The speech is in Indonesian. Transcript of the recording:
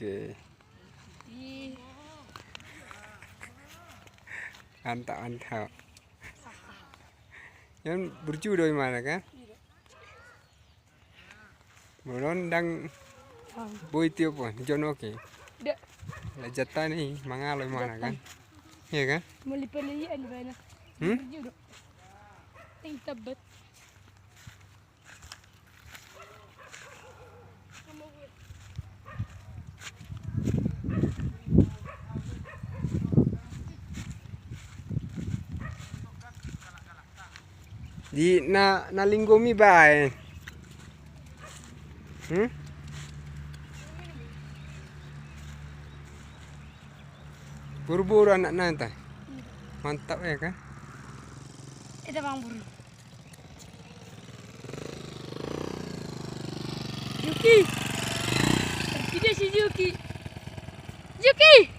Oke. Ih, Mantap. Yang berjudo di mana kan? Belum dang boy tiup pun jono ke. dak Lajata nih mangalo mana kan? Iya kan? melipalian bana. Hmm? Berjudo. Ting tabat. Di na linggo mi bae. Buru-buru anak nanti. Mantap ya kan? Itu bang buru. Yuki. Tidak si Yuki. Yuki.